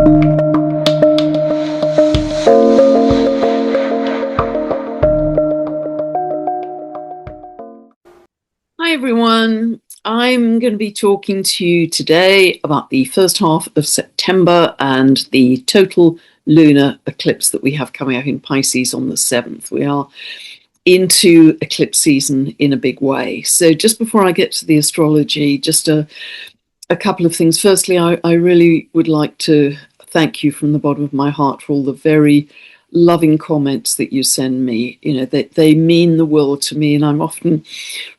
Hi everyone, I'm going to be talking to you today about the first half of September and the total lunar eclipse that we have coming up in Pisces on the 7th. We are into eclipse season in a big way. So just before I get to the astrology, just a couple of things. Firstly, I really would like to thank you from the bottom of my heart for all the very loving comments that you send me. You know, they mean the world to me, and I'm often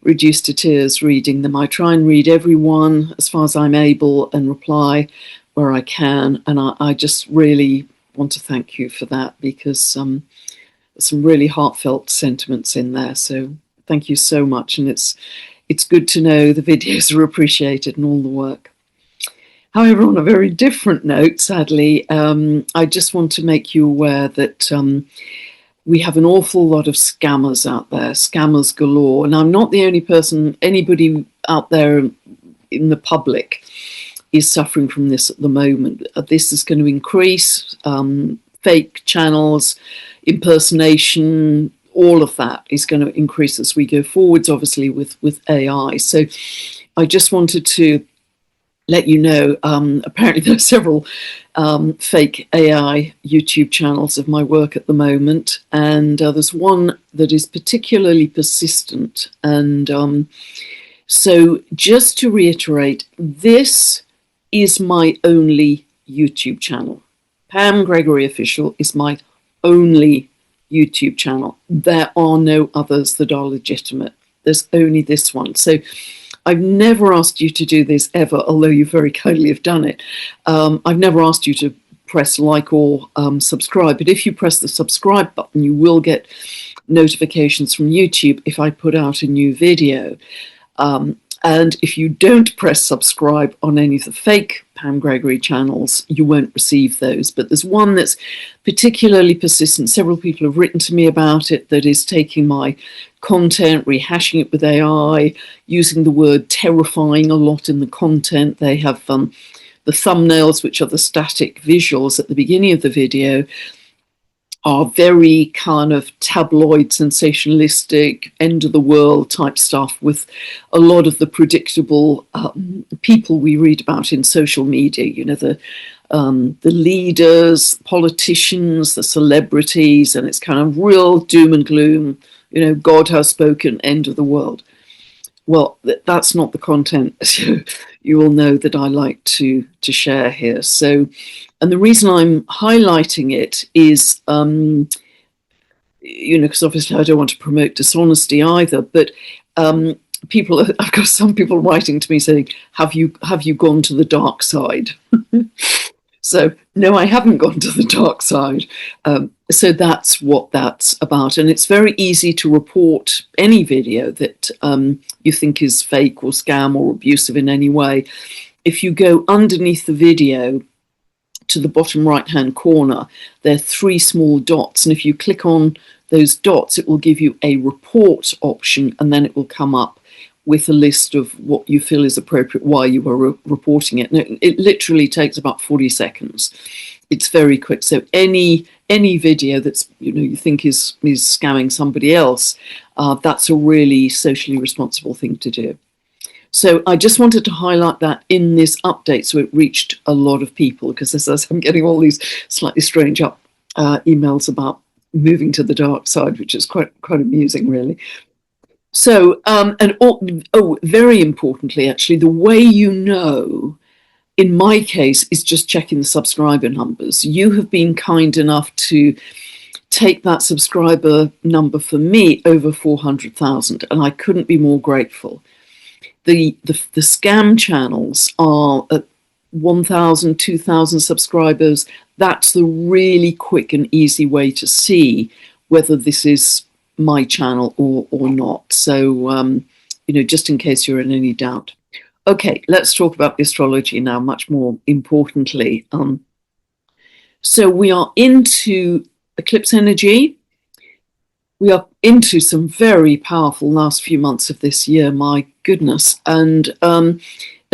reduced to tears reading them. I try and read every one as far as I'm able and reply where I can, and I just really want to thank you for that, because some really heartfelt sentiments in there. So thank you so much, and it's good to know the videos are appreciated and all the work. However, on a very different note, sadly, I just want to make you aware that we have an awful lot of scammers out there, scammers galore. And I'm not the only person, anybody out there in the public is suffering from this at the moment. This is going to increase, fake channels, impersonation, all of that is going to increase as we go forwards, obviously, with AI. So I just wanted to let you know, apparently there are several fake AI YouTube channels of my work at the moment, and there's one that is particularly persistent. And so just to reiterate, this is my only YouTube channel. Pam Gregory Official is my only YouTube channel. There are no others that are legitimate. There's only this one. So I've never asked you to do this ever, although you very kindly have done it. I've never asked you to press like or subscribe, but if you press the subscribe button, you will get notifications from YouTube if I put out a new video. And if you don't press subscribe on any of the fake Pam Gregory channels, you won't receive those. But there's one that's particularly persistent. Several people have written to me about it, that is taking my content, rehashing it with AI, using the word terrifying a lot in the content. They have the thumbnails, which are the static visuals at the beginning of the video, are very kind of tabloid, sensationalistic, end of the world type stuff, with a lot of the predictable people we read about in social media. You know, the leaders, politicians, the celebrities, and it's kind of real doom and gloom. You know, God has spoken, end of the world. Well, that's not the content you will know that I like to share here. So, and the reason I'm highlighting it is, you know, because obviously I don't want to promote dishonesty either, but I've got some people writing to me saying, have you gone to the dark side? So no, I haven't gone to the dark side. So that's what that's about. And it's very easy to report any video that you think is fake or scam or abusive in any way. If you go underneath the video to the bottom right-hand corner, there are 3 small dots. And if you click on those dots, it will give you a report option, and then it will come up with a list of what you feel is appropriate, why you are reporting it. And it literally takes about 40 seconds. It's very quick. So any video that's, you know, you think is scamming somebody else, that's a really socially responsible thing to do. So I just wanted to highlight that in this update, so it reached a lot of people, because as I'm getting all these slightly strange emails about moving to the dark side, which is quite amusing, really. So, very importantly, actually, the way you know, in my case, is just checking the subscriber numbers. You have been kind enough to take that subscriber number for me over 400,000, and I couldn't be more grateful. The scam channels are at 1,000, 2,000 subscribers. That's the really quick and easy way to see whether this is my channel or not. So, you know, just in case you're in any doubt. Okay, let's talk about the astrology now, much more importantly. So we are into eclipse energy. We are into some very powerful last few months of this year, my goodness. And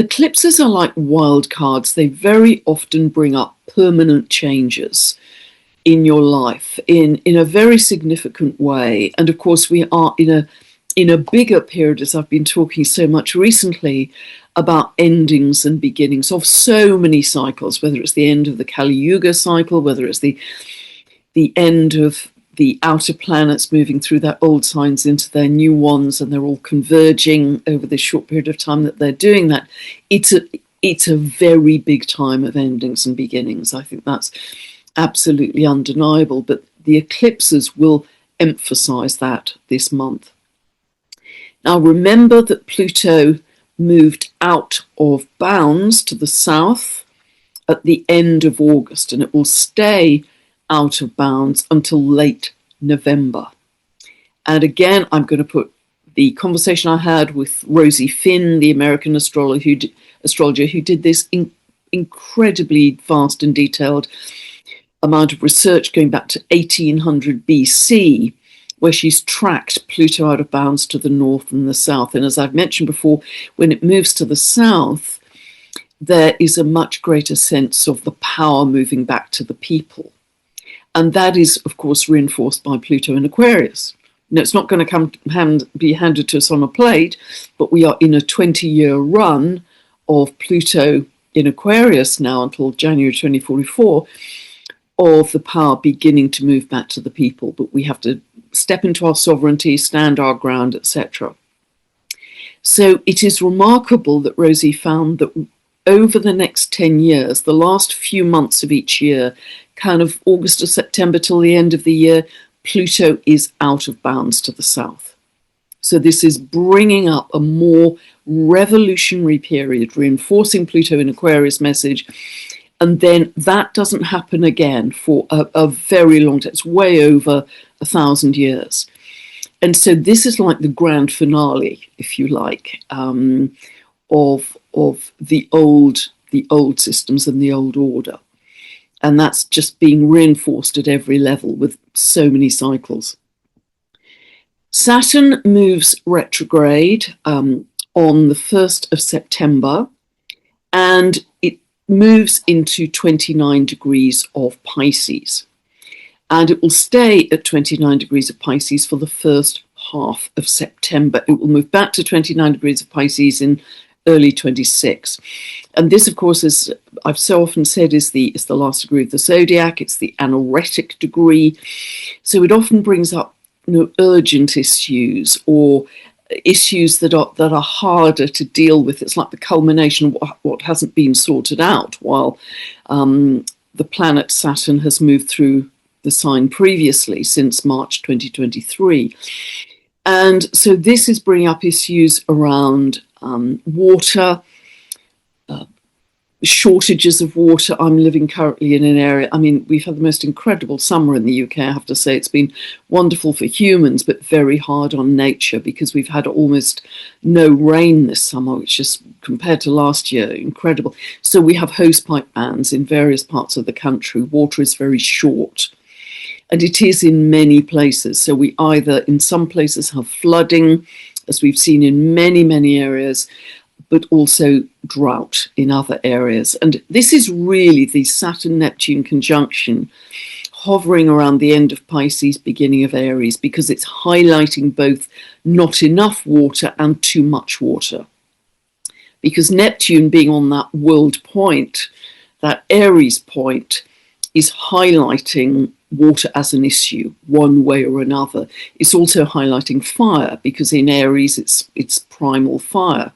Eclipses are like wild cards. They very often bring up permanent changes in your life in a very significant way. And of course, we are in a bigger period, as I've been talking so much recently about endings and beginnings of so many cycles, whether it's the end of the Kali Yuga cycle, whether it's the end of the outer planets moving through their old signs into their new ones, and they're all converging over this short period of time that they're doing that. It's a very big time of endings and beginnings. I think that's absolutely undeniable, but the eclipses will emphasize that this month. Now, remember that Pluto moved out of bounds to the south at the end of August, and it will stay out of bounds until late November. And again, I'm going to put the conversation I had with Rosie Finn, the American astrologer who did this incredibly vast and detailed amount of research going back to 1800 BC, where she's tracked Pluto out of bounds to the north and the south. And as I've mentioned before, when it moves to the south, there is a much greater sense of the power moving back to the people. And that is, of course, reinforced by Pluto in Aquarius. Now, it's not going to be handed to us on a plate, but we are in a 20-year run of Pluto in Aquarius now until January 2044, of the power beginning to move back to the people. But we have to step into our sovereignty, stand our ground, etc. So it is remarkable that Rosie found that over the next 10 years, the last few months of each year, kind of August to September till the end of the year, Pluto is out of bounds to the south. So this is bringing up a more revolutionary period, reinforcing Pluto in Aquarius message. And then that doesn't happen again for a very long time. It's way over 1,000 years. And so this is like the grand finale, if you like, of the old systems and the old order. And that's just being reinforced at every level with so many cycles. Saturn moves retrograde on the 1st of September, and it moves into 29 degrees of Pisces. And it will stay at 29 degrees of Pisces for the first half of September. It will move back to 29 degrees of Pisces in early 26. And this, of course, as I've so often said, is the last degree of the zodiac. It's the anaretic degree. So it often brings up, urgent issues or issues that are harder to deal with. It's like the culmination of what hasn't been sorted out while the planet Saturn has moved through the sign previously since March 2023. And so this is bringing up issues around water, shortages of water. I'm living currently in an area, we've had the most incredible summer in the UK, I have to say. It's been wonderful for humans, but very hard on nature because we've had almost no rain this summer, which is, compared to last year, incredible. So we have hosepipe bans in various parts of the country. Water is very short. And it is in many places. So we either, in some places, have flooding, as we've seen in many, many areas, but also drought in other areas. And this is really the Saturn-Neptune conjunction hovering around the end of Pisces, beginning of Aries, because it's highlighting both not enough water and too much water. Because Neptune being on that world point, that Aries point, is highlighting water as an issue, one way or another. It's also highlighting fire, because in Aries, it's primal fire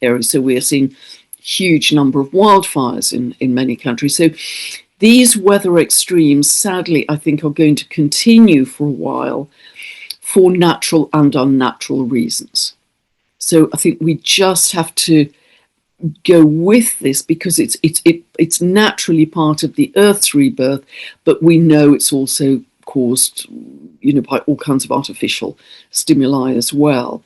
Aries. So we are seeing huge number of wildfires in many countries. So these weather extremes, sadly, I think are going to continue for a while for natural and unnatural reasons. So I think we just have to go with this because it's naturally part of the Earth's rebirth, but we know it's also caused, by all kinds of artificial stimuli as well.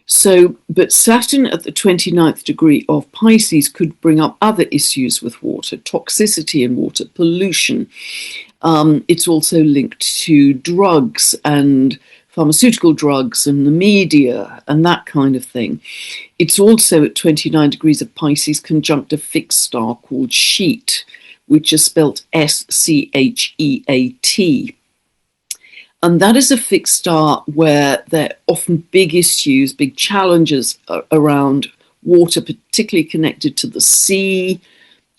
So, but Saturn at the 29th degree of Pisces could bring up other issues with water, toxicity in water, pollution. It's also linked to drugs and pharmaceutical drugs and the media and that kind of thing. It's also at 29 degrees of Pisces conjunct a fixed star called Scheat, which is spelt Scheat. And that is a fixed star where there are often big issues, big challenges around water, particularly connected to the sea,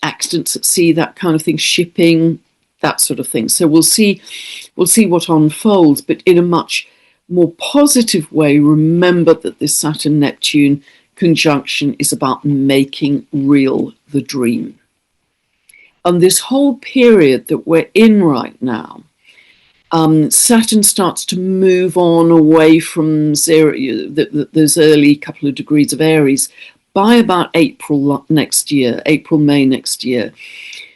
accidents at sea, that kind of thing, shipping, that sort of thing. So we'll see what unfolds, but in a much more positive way, remember that this Saturn-Neptune conjunction is about making real the dream. And this whole period that we're in right now, Saturn starts to move on away from zero, those early couple of degrees of Aries, by about April next year, April, May next year.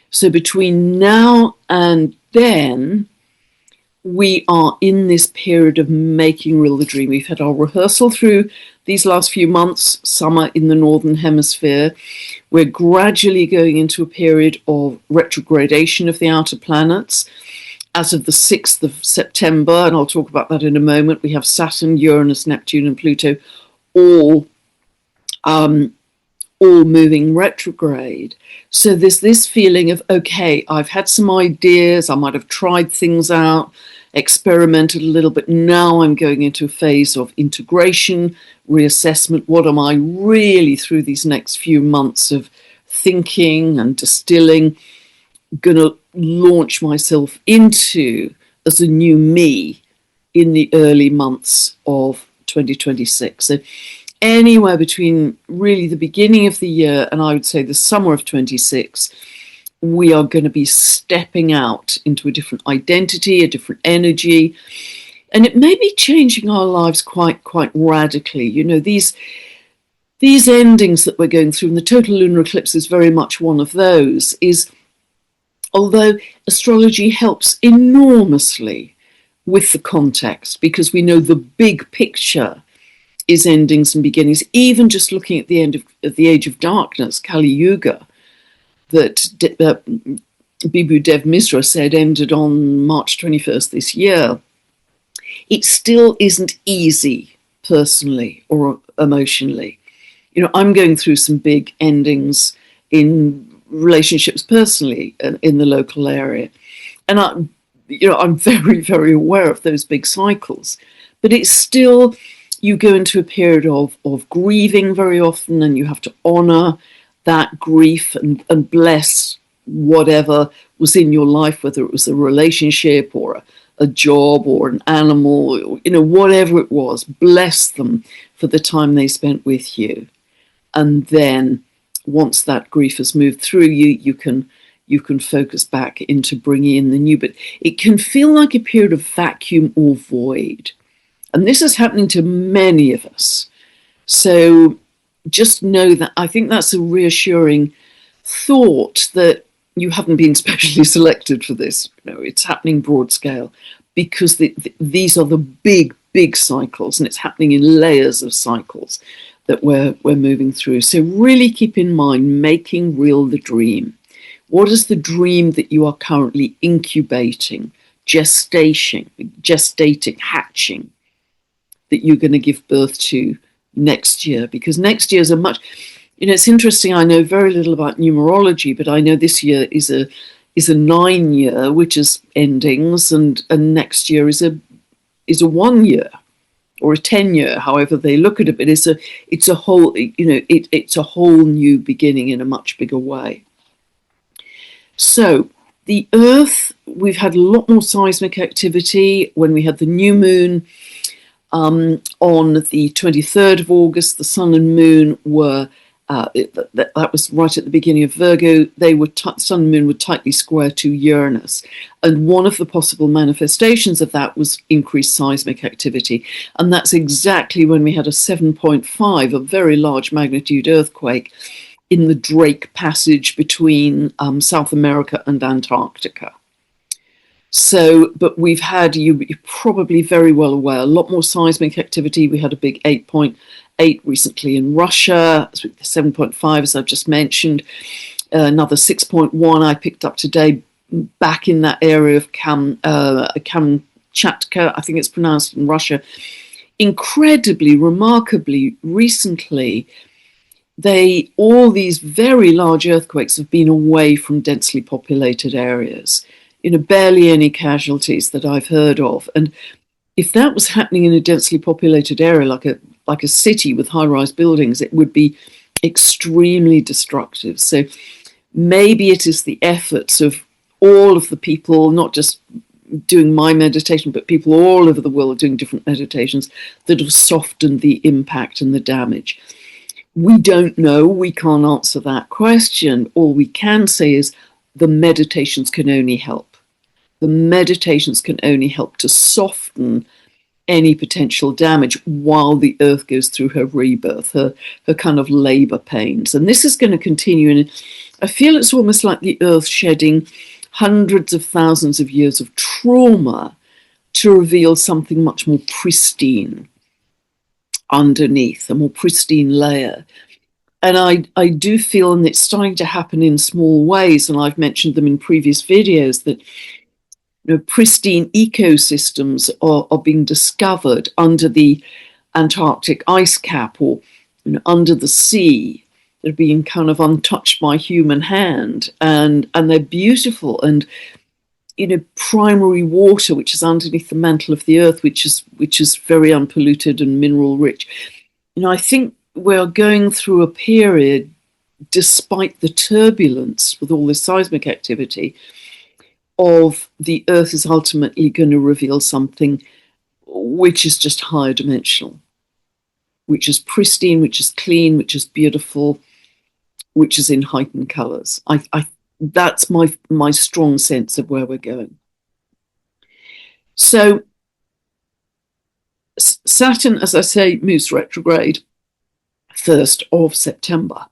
So between now and then, we are in this period of making real the dream. We've had our rehearsal through these last few months, summer in the Northern Hemisphere. We're gradually going into a period of retrogradation of the outer planets. As of the 6th of September, and I'll talk about that in a moment, we have Saturn, Uranus, Neptune, and Pluto all moving retrograde. So there's this feeling of, okay, I've had some ideas, I might have tried things out, experimented a little bit. Now I'm going into a phase of integration, reassessment. What am I really, through these next few months of thinking and distilling, going to launch myself into as a new me in the early months of 2026. So anywhere between really the beginning of the year and I would say the summer of 26, we are going to be stepping out into a different identity, a different energy, and it may be changing our lives quite radically. You know, these endings that we're going through, and the total lunar eclipse is very much one of those, is although astrology helps enormously with the context, because we know the big picture is endings and beginnings, even just looking at the end of the Age of Darkness, Kali Yuga, that Bibhu Dev Misra said ended on March 21st this year. It still isn't easy personally or emotionally. You know, I'm going through some big endings in relationships personally in the local area, and I'm very aware of those big cycles, but it's still, you go into a period of grieving very often, and you have to honor that grief and bless whatever was in your life, whether it was a relationship or a job or an animal, or, you know, whatever it was, bless them for the time they spent with you. And then once that grief has moved through you can focus back into bringing in the new. But it can feel like a period of vacuum or void. And this is happening to many of us. So just know that I think that's a reassuring thought, that you haven't been specially selected for this. You know, it's happening broad scale, because these are the big cycles, and it's happening in layers of cycles that we're moving through. So really keep in mind, making real the dream. What is the dream that you are currently incubating, gestating, hatching, that you're going to give birth to next year? Because next year is a much, you know, it's interesting, I know very little about numerology, but I know this year is a 9 year, which is endings, and next year is a 1 year or a 10 year, however they look at it. But it's a whole, you know, it's a whole new beginning in a much bigger way. So the Earth, we've had a lot more seismic activity. When we had the new moon on the 23rd of August, the sun and moon were, that was right at the beginning of Virgo. They were sun and moon were tightly square to Uranus, and one of the possible manifestations of that was increased seismic activity. And that's exactly when we had a 7.5, a very large magnitude earthquake in the Drake Passage between South America and Antarctica. So, but we've had, you're probably very well aware, a lot more seismic activity. We had a big 8.8 recently in Russia, 7.5 as I've just mentioned, another 6.1 I picked up today back in that area of Kamchatka, I think it's pronounced, in Russia. Incredibly, remarkably, recently, all these very large earthquakes have been away from densely populated areas. Barely any casualties that I've heard of. And if that was happening in a densely populated area, like a city with high-rise buildings, it would be extremely destructive. So maybe it is the efforts of all of the people, not just doing my meditation, but people all over the world doing different meditations, that have softened the impact and the damage. We don't know. We can't answer that question. All we can say is the meditations can only help. The meditations can only help to soften any potential damage while the earth goes through her rebirth, her kind of labor pains. And this is going to continue. And I feel it's almost like the earth shedding hundreds of thousands of years of trauma to reveal something much more pristine underneath, a more pristine layer. And I do feel, and it's starting to happen in small ways, and I've mentioned them in previous videos, that pristine ecosystems are being discovered under the Antarctic ice cap, or under the sea. They're being kind of untouched by human hand, and they're beautiful. And primary water, which is underneath the mantle of the earth, which is very unpolluted and mineral rich. I think we're going through a period, despite the turbulence with all this seismic activity, of the earth is ultimately going to reveal something which is just higher dimensional, which is pristine, which is clean, which is beautiful, which is in heightened colors. That's my strong sense of where we're going. So Saturn, as I say, moves retrograde 1st of September.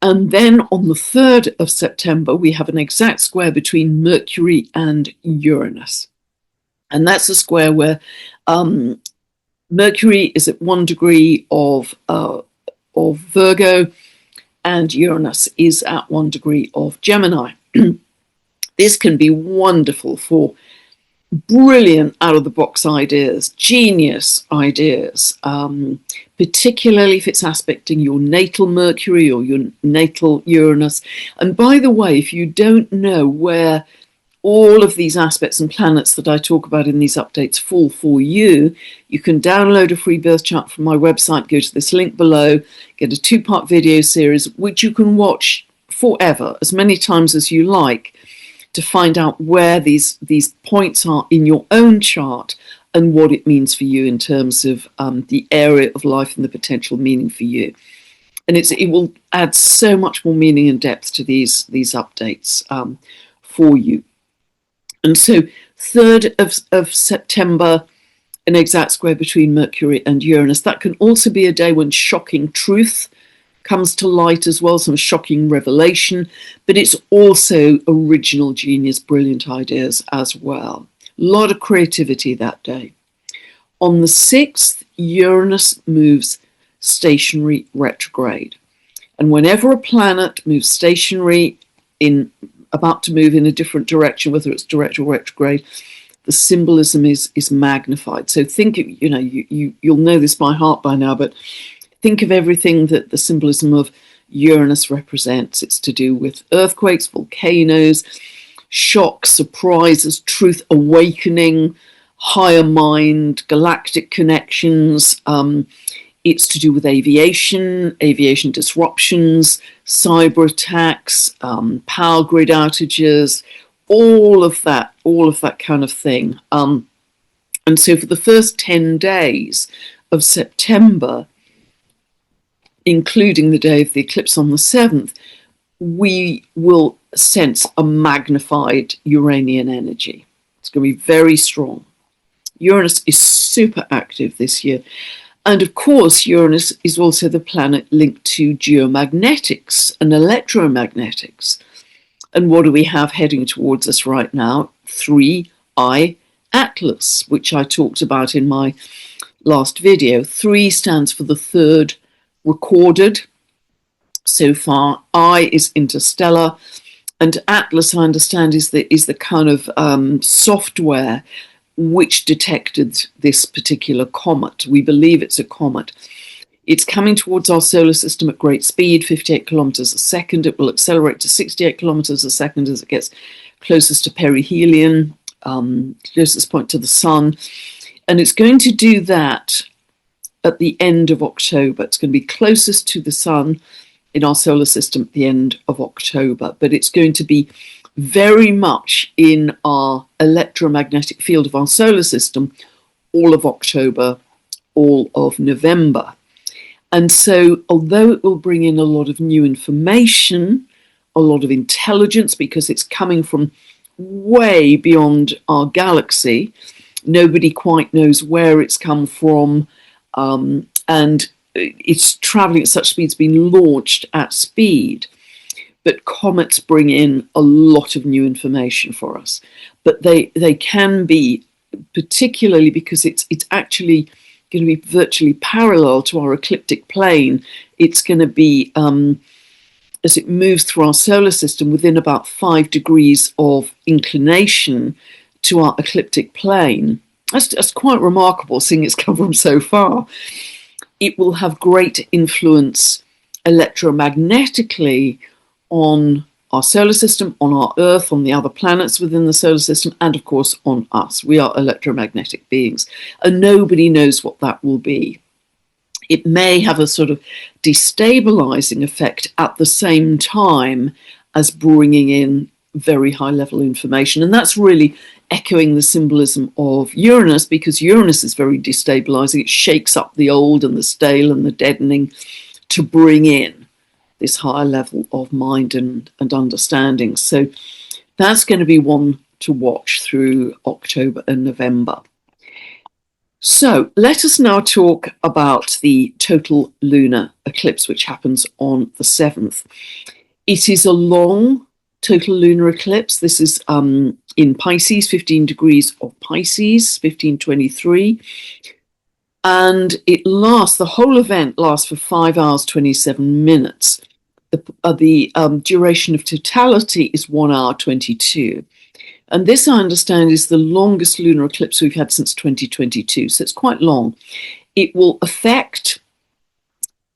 And then on the 3rd of September, we have an exact square between Mercury and Uranus. And that's a square where Mercury is at 1 degree of Virgo, and Uranus is at 1 degree of Gemini. This can be wonderful for brilliant out-of-the-box ideas, genius ideas, particularly if it's aspecting your natal Mercury or your natal Uranus. And by the way, if you don't know where all of these aspects and planets that I talk about in these updates fall for you, you can download a free birth chart from my website, go to this link below, get a 2-part video series, which you can watch forever, as many times as you like, to find out where these points are in your own chart and what it means for you in terms of the area of life and the potential meaning for you. And it will add so much more meaning and depth to these updates for you. And so 3rd of September, an exact square between Mercury and Uranus. That can also be a day when shocking truth comes to light as well, some shocking revelation, but it's also original genius, brilliant ideas as well. A lot of creativity that day. On the 6th, Uranus moves stationary retrograde. And whenever a planet moves stationary, about to move in a different direction, whether it's direct or retrograde, the symbolism is magnified. So think, you'll know this by heart by now, but think of everything that the symbolism of Uranus represents. It's to do with earthquakes, volcanoes, shocks, surprises, truth awakening, higher mind, galactic connections. It's to do with aviation disruptions, cyber attacks, power grid outages, all of that kind of thing. And so for the first 10 days of September, including the day of the eclipse on the 7th, we will sense a magnified Uranian energy. It's going to be very strong. Uranus is super active this year. And of course, Uranus is also the planet linked to geomagnetics and electromagnetics. And what do we have heading towards us right now? 3I Atlas, which I talked about in my last video. 3 stands for the third recorded so far. I is interstellar, and Atlas, I understand, is the kind of software which detected this particular comet. We believe it's a comet. It's coming towards our solar system at great speed, 58 kilometers a second. It will accelerate to 68 kilometers a second as it gets closest to perihelion, closest point to the sun. And it's going to do that at the end of October. It's going to be closest to the sun in our solar system at the end of October, but it's going to be very much in our electromagnetic field of our solar system all of October, all of November. And so, although it will bring in a lot of new information, a lot of intelligence, because it's coming from way beyond our galaxy, nobody quite knows where it's come from, and it's traveling at such speed, it's been launched at speed. But comets bring in a lot of new information for us. But they can be, particularly because it's actually going to be virtually parallel to our ecliptic plane. It's going to be, as it moves through our solar system, within about 5 degrees of inclination to our ecliptic plane. That's quite remarkable, seeing it's come from so far. It will have great influence electromagnetically on our solar system, on our Earth, on the other planets within the solar system, and of course on us. We are electromagnetic beings, and nobody knows what that will be. It may have a sort of destabilizing effect at the same time as bringing in very high level information. And that's really echoing the symbolism of Uranus, because Uranus is very destabilizing. It shakes up the old and the stale and the deadening to bring in this higher level of mind and understanding. So that's going to be one to watch through October and November. So let us now talk about the total lunar eclipse, which happens on the 7th. It is a long total lunar eclipse. This is in Pisces, 15 degrees of Pisces, 1523. And it lasts, the whole event lasts for 5 hours, 27 minutes. The duration of totality is 1 hour, 22. And this, I understand, is the longest lunar eclipse we've had since 2022. So it's quite long. It will affect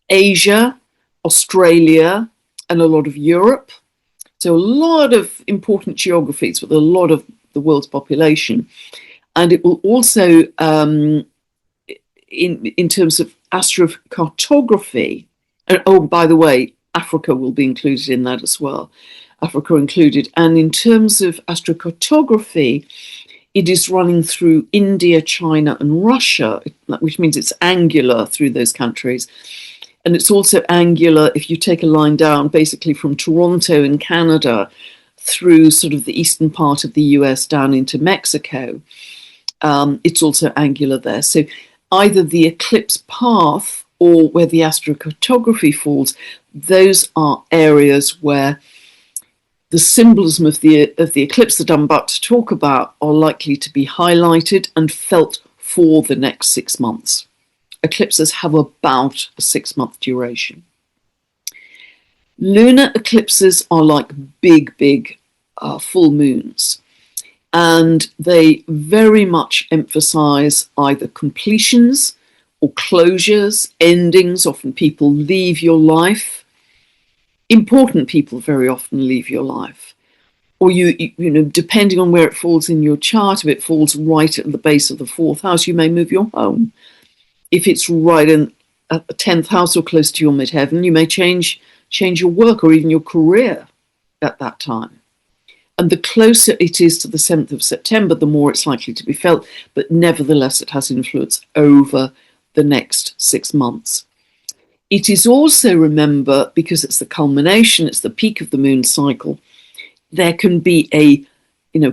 Asia, Australia, and a lot of Europe. So a lot of important geographies with a lot of the world's population. And it will also, in terms of astrocartography, and oh, by the way, Africa will be included in that as well. Africa included. And in terms of astrocartography, it is running through India, China, and Russia, which means it's angular through those countries. And it's also angular if you take a line down, basically from Toronto in Canada through sort of the eastern part of the US down into Mexico. It's also angular there. So either the eclipse path or where the astrocartography falls, those are areas where the symbolism of the eclipse that I'm about to talk about are likely to be highlighted and felt for the next 6 months. Eclipses have about a 6-month duration. Lunar eclipses are like big full moons, and they very much emphasize either completions or closures, endings. Often people leave your life. Important people very often leave your life. Or you know, depending on where it falls in your chart, if it falls right at the base of the 4th house, you may move your home. If it's right in at the 10th house or close to your midheaven, you may change your work or even your career at that time. And the closer it is to the 7th of September, the more it's likely to be felt. But nevertheless, it has influence over the next 6 months. It is also, remember, because it's the culmination, it's the peak of the moon cycle, there can be a,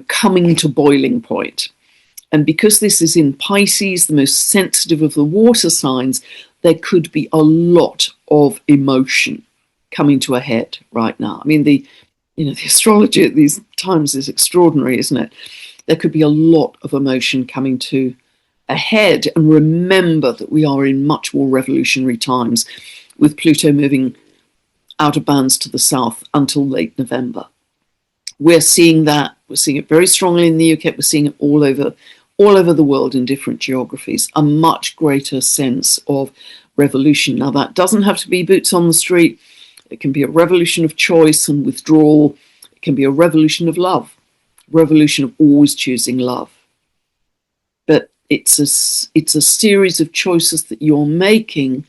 coming to boiling point. And because this is in Pisces, the most sensitive of the water signs, there could be a lot of emotion coming to a head right now. I mean, the astrology at these times is extraordinary, isn't it? There could be a lot of emotion coming to ahead. And remember that we are in much more revolutionary times, with Pluto moving out of bounds to the south until late November. We're seeing that. We're seeing it very strongly in the UK. We're seeing it all over all over the world in different geographies, a much greater sense of revolution. Now, that doesn't have to be boots on the street. It can be a revolution of choice and withdrawal. It can be a revolution of love, revolution of always choosing love. But it's a series of choices that you're making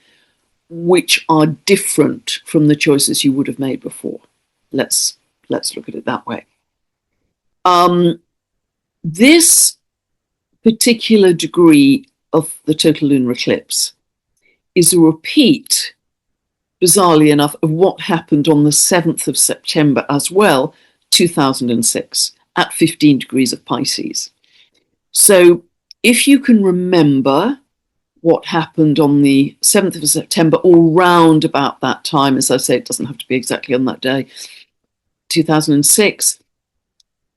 which are different from the choices you would have made before. Let's look at it that way. This particular degree of the total lunar eclipse is a repeat, bizarrely enough, of what happened on the 7th of September as well, 2006, at 15 degrees of Pisces. So if you can remember what happened on the 7th of September, or round about that time, as I say, it doesn't have to be exactly on that day, 2006,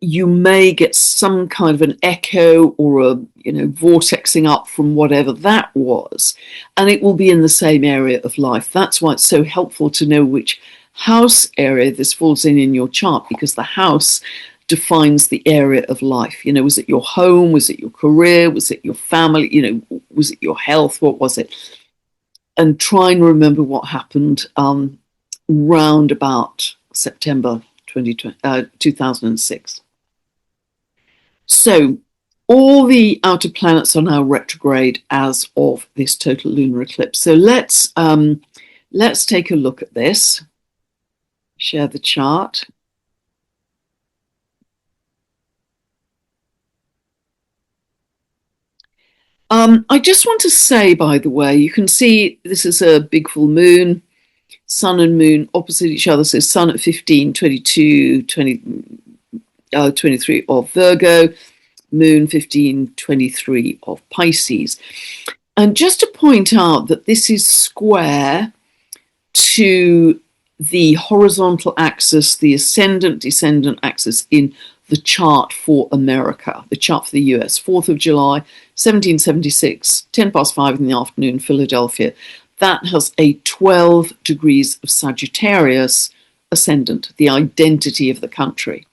you may get some kind of an echo or a vortexing up from whatever that was, and it will be in the same area of life. That's why it's so helpful to know which house area this falls in your chart, because the house defines the area of life. Was it your home? Was it your career? Was it your family? Was it your health? What was it? And try and remember what happened round about September 2006. So all the outer planets are now retrograde as of this total lunar eclipse. So let's take a look at this. Share the chart. I just want to say, by the way, you can see this is a big full moon, sun and moon opposite each other. So sun at 15, 22, 23 of Virgo, moon 15, 23 of Pisces. And just to point out that this is square to the horizontal axis, the ascendant-descendant axis in the chart for America, the chart for the US, 4th of July, 1776, 10 past 5 in the afternoon, Philadelphia. That has a 12 degrees of Sagittarius ascendant, the identity of the country.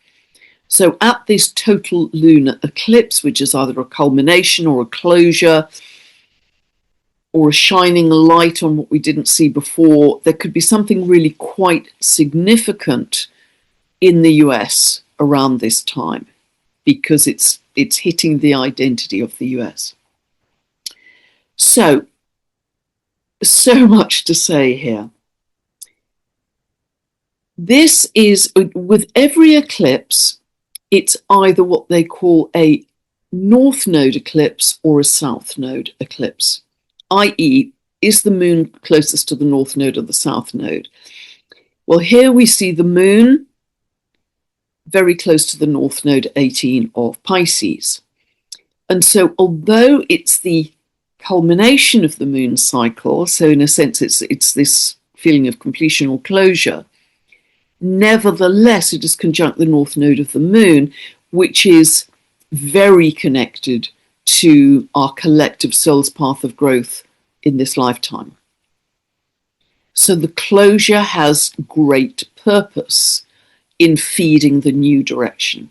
So at this total lunar eclipse, which is either a culmination or a closure or a shining light on what we didn't see before, there could be something really quite significant in the US around this time, because it's hitting the identity of the US. So much to say here. This is, with every eclipse, it's either what they call a north node eclipse or a south node eclipse, i.e., is the moon closest to the north node or the south node? Well, here we see the moon very close to the north node 18 of Pisces. And so although it's the culmination of the moon cycle, so in a sense it's this feeling of completion or closure, nevertheless it is conjunct the north node of the moon, which is very connected to our collective soul's path of growth in this lifetime. So the closure has great purpose in feeding the new direction.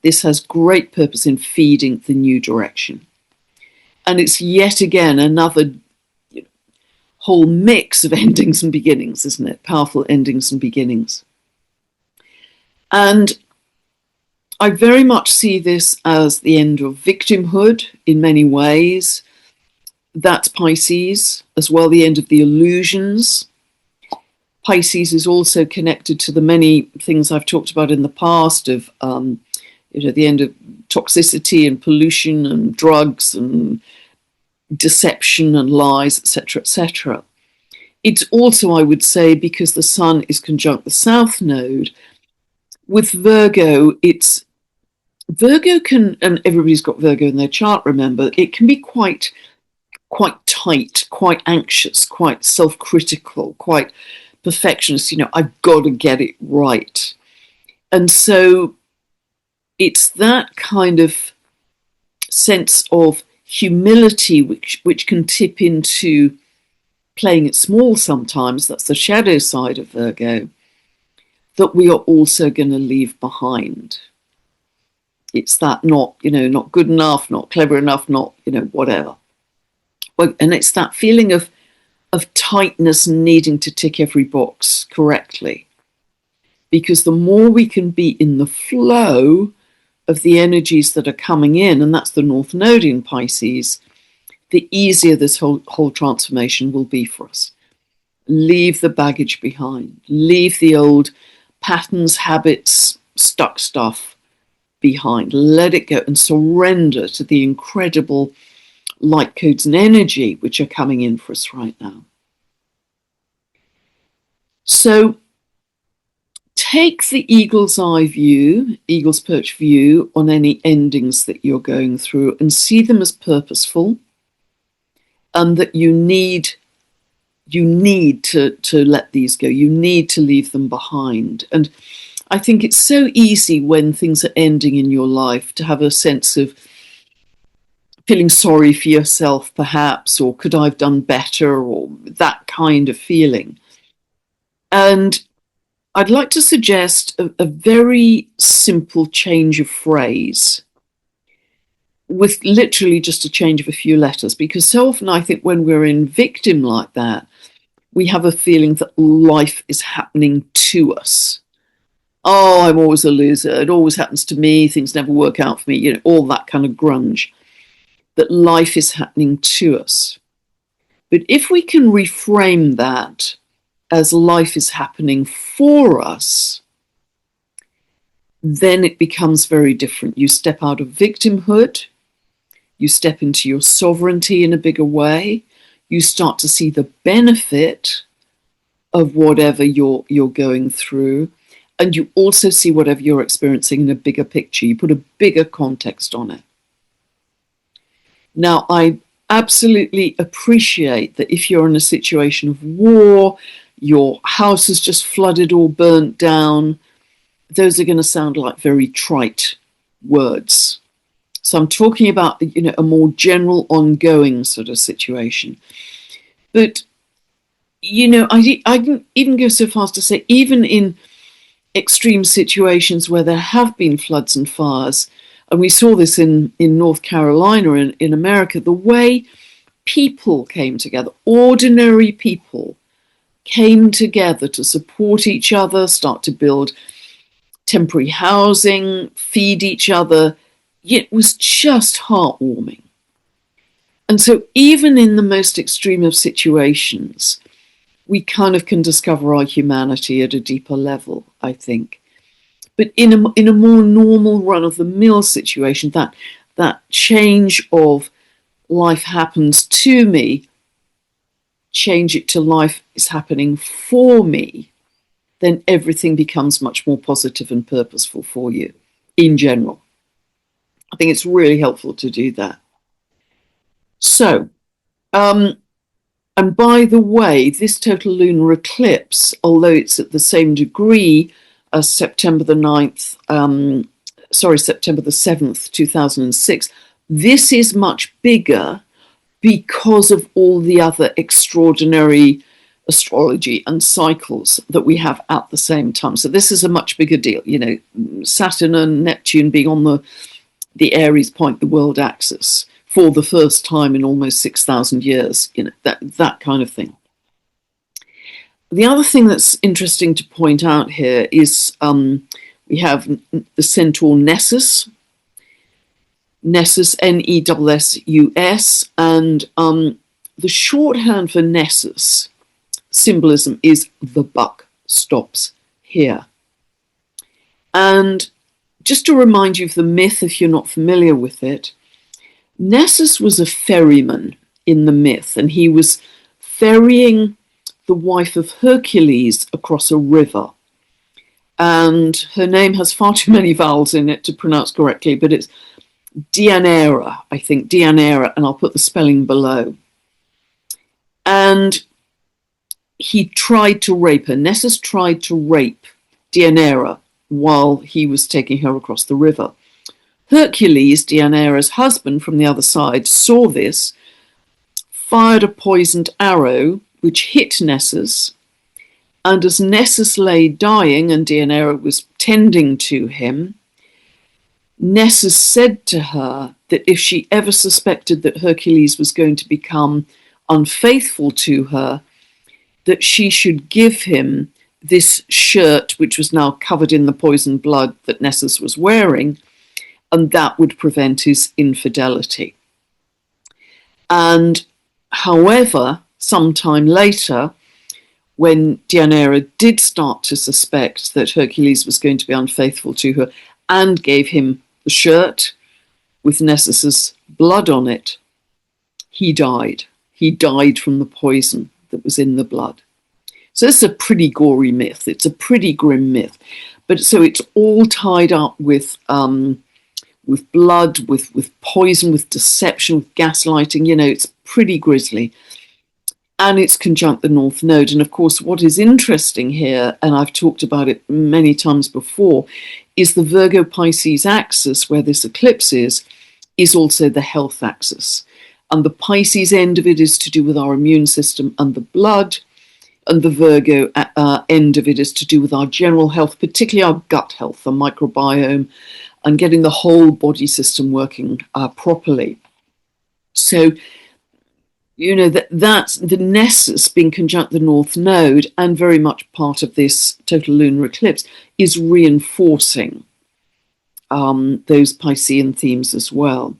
This has great purpose in feeding the new direction. And it's yet again another whole mix of endings and beginnings, isn't it? Powerful endings and beginnings. And I very much see this as the end of victimhood in many ways. That's Pisces, as well the end of the illusions. Pisces is also connected to the many things I've talked about in the past of the end of toxicity and pollution and drugs and deception and lies, etc., etc. It's also, I would say, because the sun is conjunct the south node, with Virgo, it's Virgo can, and everybody's got Virgo in their chart, remember, it can be quite tight, quite anxious, quite self-critical, quite perfectionist. I've got to get it right. And so it's that kind of sense of humility which can tip into playing it small sometimes. That's the shadow side of Virgo, that we are also going to leave behind. It's that not, not good enough, not clever enough, not, whatever. And it's that feeling of tightness and needing to tick every box correctly. Because the more we can be in the flow of the energies that are coming in, and that's the North Node in Pisces, the easier this whole transformation will be for us. Leave the baggage behind. Leave the old patterns, habits, stuck stuff behind. Let it go and surrender to the incredible light codes and energy which are coming in for us right now. So take the eagle's eye view, eagle's perch view on any endings that you're going through and see them as purposeful, and that you need to let these go. You need to leave them behind. And I think it's so easy when things are ending in your life to have a sense of feeling sorry for yourself, perhaps, or could I have done better, or that kind of feeling. And I'd like to suggest a very simple change of phrase with literally just a change of a few letters, because so often I think when we're in victim like that, we have a feeling that life is happening to us. Oh, I'm always a loser. It always happens to me. Things never work out for me. All that kind of grunge. That life is happening to us. But if we can reframe that as life is happening for us, then it becomes very different. You step out of victimhood. You step into your sovereignty in a bigger way. You start to see the benefit of whatever you're going through. And you also see whatever you're experiencing in a bigger picture. You put a bigger context on it. Now, I absolutely appreciate that if you're in a situation of war, your house is just flooded or burnt down, those are going to sound like very trite words. So I'm talking about, a more general, ongoing sort of situation. But, I can even go so far as to say, even in extreme situations where there have been floods and fires, and we saw this in North Carolina, in America, the way people came together, ordinary people came together to support each other, start to build temporary housing, feed each other. It was just heartwarming. And so even in the most extreme of situations, we kind of can discover our humanity at a deeper level, I think. But in a more normal run-of-the-mill situation, that change of life happens to me, change it to life is happening for me, then everything becomes much more positive and purposeful for you in general. I think it's really helpful to do that. So, and by the way, this total lunar eclipse, although it's at the same degree as September the 7th, 2006, this is much bigger because of all the other extraordinary astrology and cycles that we have at the same time. So this is a much bigger deal. Saturn and Neptune being on the Aries point, the world axis, for the first time in almost 6,000 years, that kind of thing. The other thing that's interesting to point out here is we have the centaur Nessus, Nessus, and the shorthand for Nessus symbolism is the buck stops here. And just to remind you of the myth, if you're not familiar with it, Nessus was a ferryman in the myth, and he was ferrying the wife of Hercules across a river. And her name has far too many vowels in it to pronounce correctly, but it's Deianira, I think, Deianira, and I'll put the spelling below. And he tried to rape her. Nessus tried to rape Deianira while he was taking her across the river. Hercules, Deianira's husband, from the other side, saw this, fired a poisoned arrow, which hit Nessus, and as Nessus lay dying and Deianira was tending to him, Nessus said to her that if she ever suspected that Hercules was going to become unfaithful to her, that she should give him this shirt, which was now covered in the poisoned blood that Nessus was wearing, and that would prevent his infidelity. And however, sometime later, when Deianira did start to suspect that Hercules was going to be unfaithful to her and gave him the shirt with Nessus's blood on it, he died. He died from the poison that was in the blood. So it's a pretty gory myth. It's a pretty grim myth. But so it's all tied up with blood, with poison, with deception, with gaslighting. You know, it's pretty grisly. And it's conjunct the North Node. And of course, what is interesting here, and I've talked about it many times before, is the Virgo-Pisces axis, where this eclipse is also the health axis. And the Pisces end of it is to do with our immune system and the blood. And the Virgo end of it is to do with our general health, particularly our gut health, the microbiome, and getting the whole body system working properly. So, you know, that's the Nessus being conjunct the North Node, and very much part of this total lunar eclipse, is reinforcing those Piscean themes as well.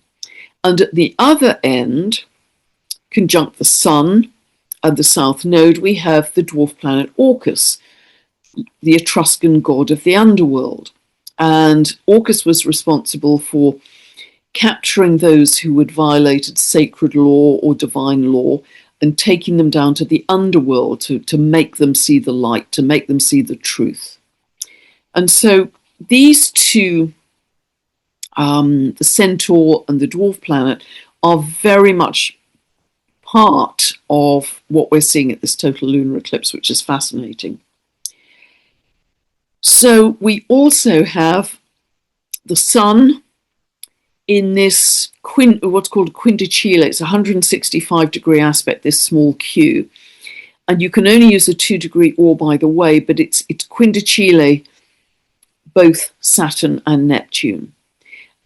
And at the other end, conjunct the Sun and the South Node, we have the dwarf planet Orcus, the Etruscan god of the underworld. And Orcus was responsible for capturing those who had violated sacred law or divine law and taking them down to the underworld to make them see the light, to make them see the truth. And so these two, the Centaur and the dwarf planet, are very much part of what we're seeing at this total lunar eclipse, which is fascinating. So we also have the Sun in this what's called a quindicile. It's a 165-degree aspect, this small Q. And you can only use a 2-degree orb by the way, but it's quindicile, both Saturn and Neptune.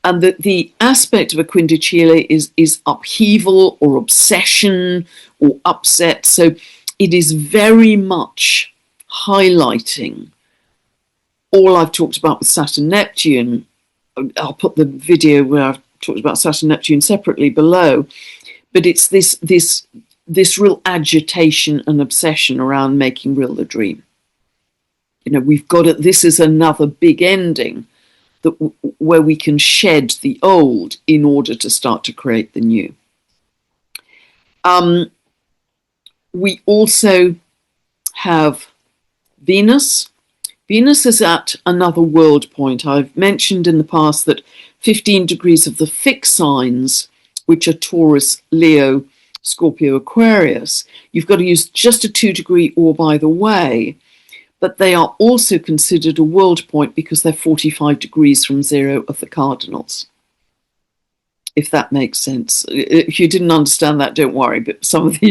And the aspect of a quindicile is upheaval or obsession or upset. So it is very much highlighting all I've talked about with Saturn Neptune. I'll put the video where I've talked about Saturn Neptune separately below. But it's this real agitation and obsession around making real the dream. You know, we've got it. This is another big ending where we can shed the old in order to start to create the new. We also have Venus. Venus is at another world point. I've mentioned in the past that 15 degrees of the fixed signs, which are Taurus, Leo, Scorpio, Aquarius, you've got to use just a 2-degree orb either way, but they are also considered a world point because they're 45 degrees from 0 of the cardinals, if that makes sense. If you didn't understand that, don't worry, but some of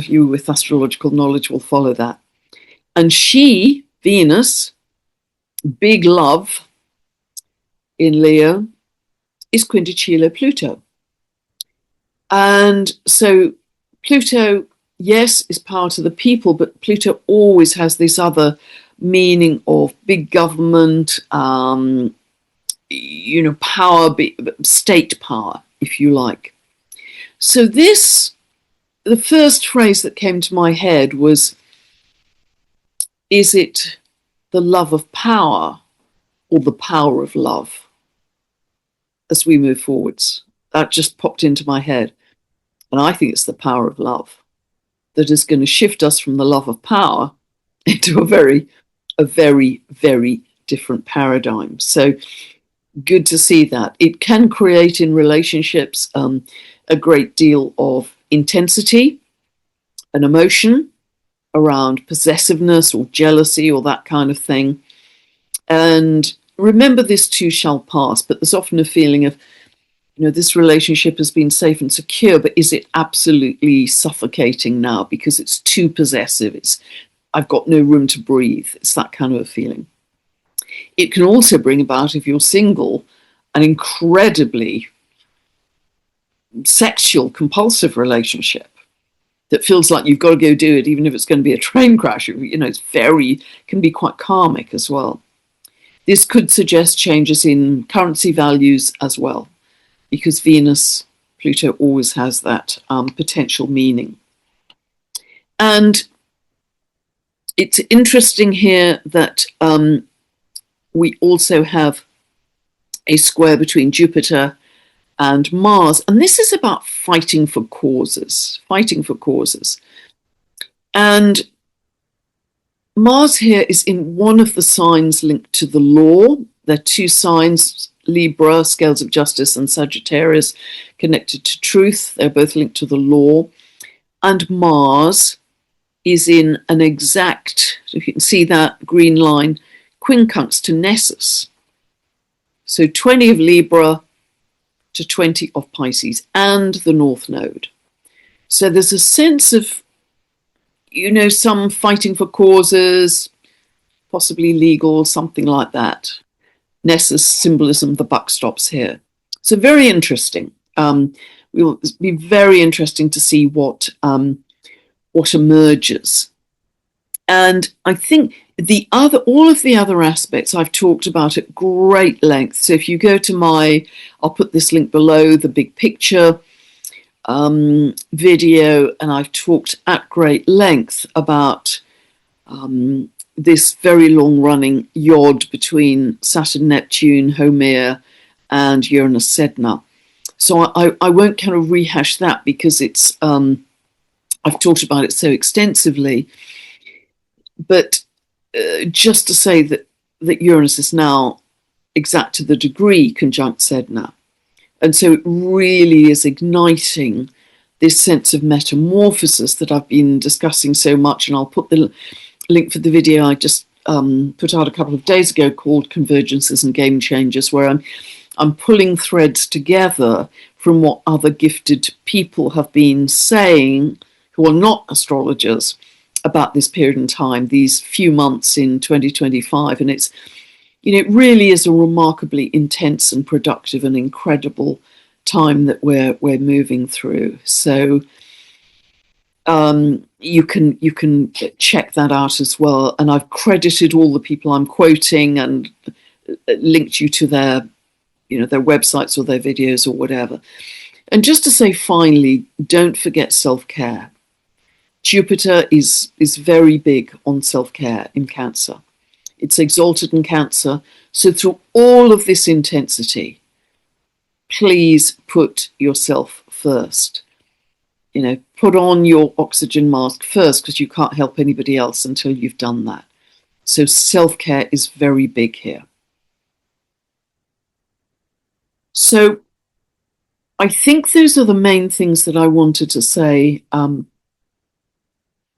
you with astrological knowledge will follow that. And she, Venus, big love in Leo, is quindicile Pluto. And so Pluto, yes, is part of the people, but Pluto always has this other meaning of big government, power, state power, if you like. So the first phrase that came to my head was, is it the love of power or the power of love as we move forwards? That just popped into my head. And I think it's the power of love that is going to shift us from the love of power into a very, very different paradigm. So good to see that. It can create in relationships a great deal of intensity and emotion around possessiveness or jealousy or that kind of thing. And remember, this too shall pass, but there's often a feeling of, this relationship has been safe and secure, but is it absolutely suffocating now because it's too possessive? I've got no room to breathe. It's that kind of a feeling. It can also bring about, if you're single, an incredibly sexual, compulsive relationship that feels like you've got to go do it, even if it's going to be a train crash. You know, can be quite karmic as well. This could suggest changes in currency values as well, because Venus, Pluto always has that potential meaning. And it's interesting here that we also have a square between Jupiter and Mars. And this is about fighting for causes. And Mars here is in one of the signs linked to the law. There are two signs, Libra, scales of justice, and Sagittarius, connected to truth. They're both linked to the law. And Mars is in an exact, so you can see that green line, quincunx to Nessus. So 20 of Libra to 20 of Pisces and the North Node. So there's a sense of, you know, some fighting for causes, possibly legal, something like that. Nessus symbolism, the buck stops here. So very interesting. Will be very interesting to see what emerges. And I think all of the other aspects I've talked about at great length. So if you go to I'll put this link below, the big picture video, and I've talked at great length about this very long-running yod between Saturn, Neptune, Haumea, and Uranus, Sedna. So I won't kind of rehash that because it's I've talked about it so extensively. But just to say that Uranus is now exact to the degree conjunct Sedna. And so it really is igniting this sense of metamorphosis that I've been discussing so much. And I'll put the link for the video I just put out a couple of days ago called Convergences and Game Changers, where I'm pulling threads together from what other gifted people have been saying who are not astrologers about this period in time, these few months in 2025. And it's, you know, it really is a remarkably intense and productive and incredible time that we're moving through. So you can check that out as well. And I've credited all the people I'm quoting and linked you to their websites or their videos or whatever. And just to say finally, don't forget self-care. Jupiter is very big on self-care in Cancer. It's exalted in Cancer. So through all of this intensity, please put yourself first. You know, put on your oxygen mask first, because you can't help anybody else until you've done that. So self-care is very big here. So I think those are the main things that I wanted to say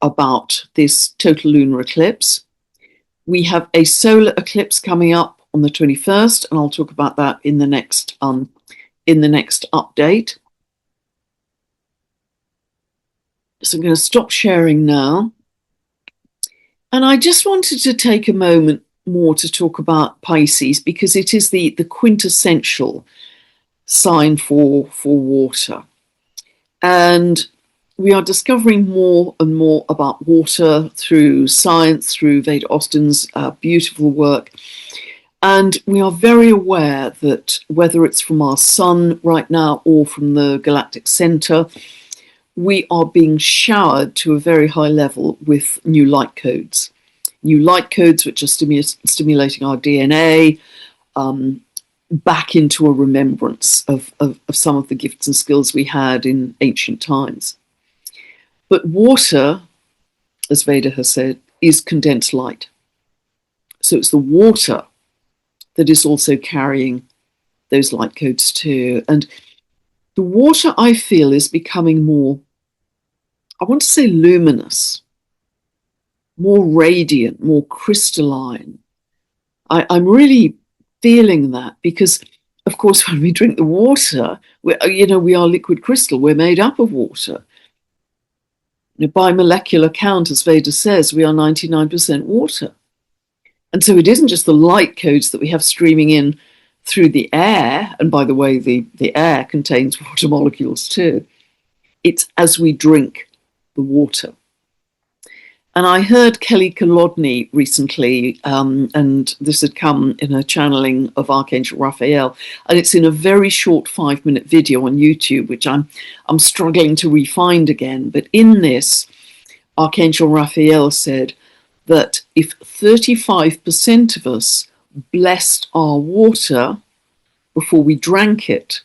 about this total lunar eclipse. We have a solar eclipse coming up on the 21st, and I'll talk about that in the next update. So I'm going to stop sharing now. And I just wanted to take a moment more to talk about Pisces, because it is the quintessential sign for water. And we are discovering more and more about water through science, through Veda Austin's beautiful work. And we are very aware that whether it's from our sun right now or from the galactic center, we are being showered to a very high level with new light codes. New light codes which are stimulating our DNA back into a remembrance of some of the gifts and skills we had in ancient times. But water, as Veda has said, is condensed light. So it's the water that is also carrying those light codes too. And the water, I feel, is becoming more, I want to say luminous, more radiant, more crystalline. I'm really feeling that because, of course, when we drink the water, we are liquid crystal. We're made up of water. By molecular count, as Veda says, we are 99% water. And so it isn't just the light codes that we have streaming in through the air, and by the way, the air contains water molecules too, it's as we drink the water. And I heard Kelly Kolodny recently, and this had come in a channeling of Archangel Raphael, and it's in a very short 5-minute video on YouTube, which I'm struggling to re-find again. But in this, Archangel Raphael said that if 35% of us blessed our water before we drank it,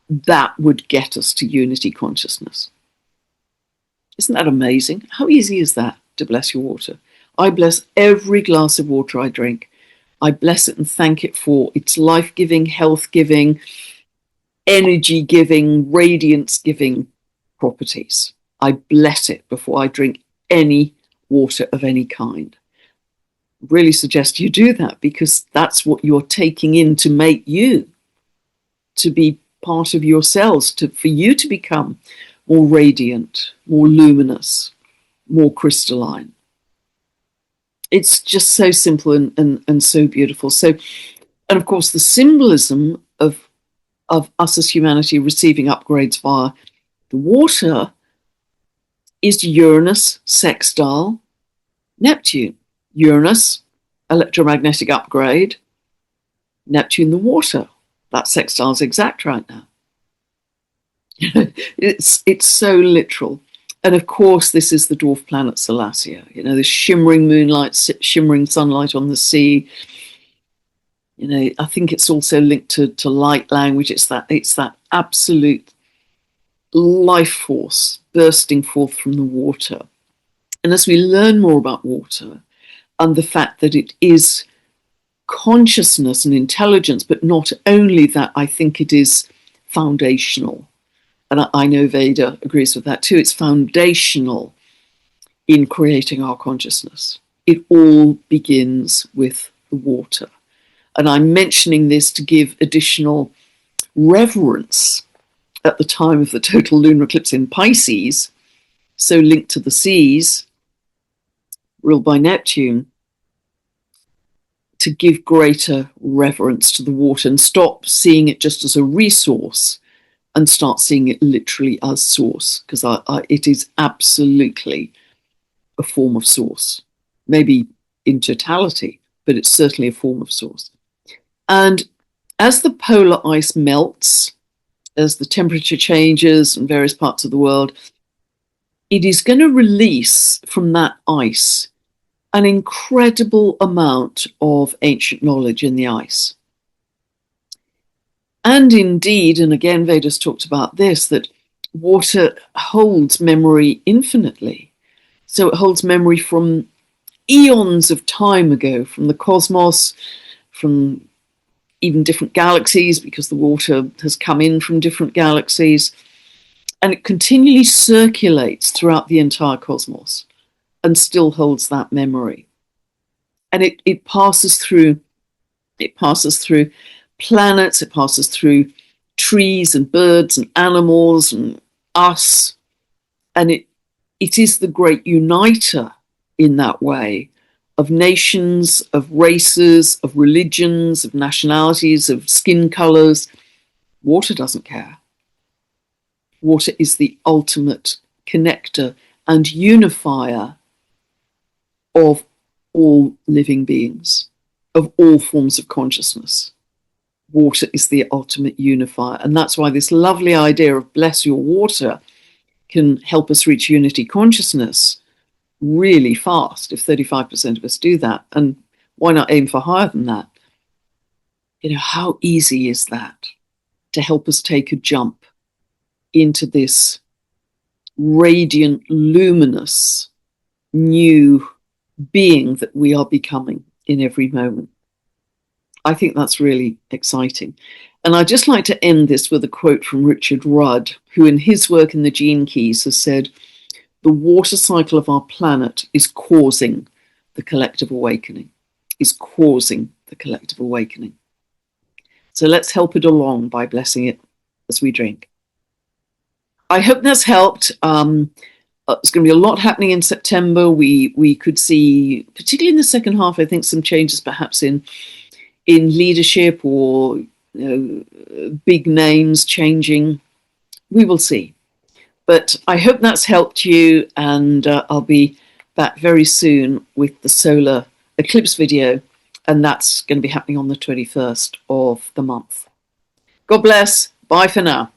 that would get us to unity consciousness. Isn't that amazing? How easy is that, to bless your water? I bless every glass of water I drink. I bless it and thank it for its life-giving, health-giving, energy-giving, radiance-giving properties. I bless it before I drink any water of any kind. Really suggest you do that, because that's what you're taking in to make you, to be part of yourselves, for you to become more radiant, more luminous, more crystalline. It's just so simple and so beautiful. So, and of course, the symbolism of us as humanity receiving upgrades via the water is Uranus sextile Neptune. Uranus, electromagnetic upgrade. Neptune, the water. That sextile is exact right now. It's so literal. And of course, this is the dwarf planet Salacia. You know, the shimmering moonlight, shimmering sunlight on the sea. You know, I think it's also linked to light language. It's that absolute life force bursting forth from the water. And as we learn more about water and the fact that it is consciousness and intelligence, but not only that, I think it is foundational. And I know Veda agrees with that too. It's foundational in creating our consciousness. It all begins with the water. And I'm mentioning this to give additional reverence at the time of the total lunar eclipse in Pisces, so linked to the seas, ruled by Neptune, to give greater reverence to the water and stop seeing it just as a resource and start seeing it literally as source, because it is absolutely a form of source. Maybe in totality, but it's certainly a form of source. And as the polar ice melts, as the temperature changes in various parts of the world, it is going to release from that ice an incredible amount of ancient knowledge in the ice. And indeed, and again, Vedas talked about this, that water holds memory infinitely. So it holds memory from eons of time ago, from the cosmos, from even different galaxies, because the water has come in from different galaxies. And it continually circulates throughout the entire cosmos and still holds that memory. And it passes through planets, it passes through trees and birds and animals and us. And it is the great uniter in that way of nations, of races, of religions, of nationalities, of skin colors. Water doesn't care. Water is the ultimate connector and unifier of all living beings, of all forms of consciousness. Water is the ultimate unifier. And that's why this lovely idea of bless your water can help us reach unity consciousness really fast if 35% of us do that. And why not aim for higher than that? You know, how easy is that to help us take a jump into this radiant, luminous, new being that we are becoming in every moment? I think that's really exciting. And I'd just like to end this with a quote from Richard Rudd, who in his work in the Gene Keys has said, the water cycle of our planet is causing the collective awakening, So let's help it along by blessing it as we drink. I hope that's helped. There's going to be a lot happening in September. We could see, particularly in the second half, I think some changes perhaps in in leadership or big names changing. We will see. But I hope that's helped you, and I'll be back very soon with the solar eclipse video, and that's going to be happening on the 21st of the month. God bless. Bye for now.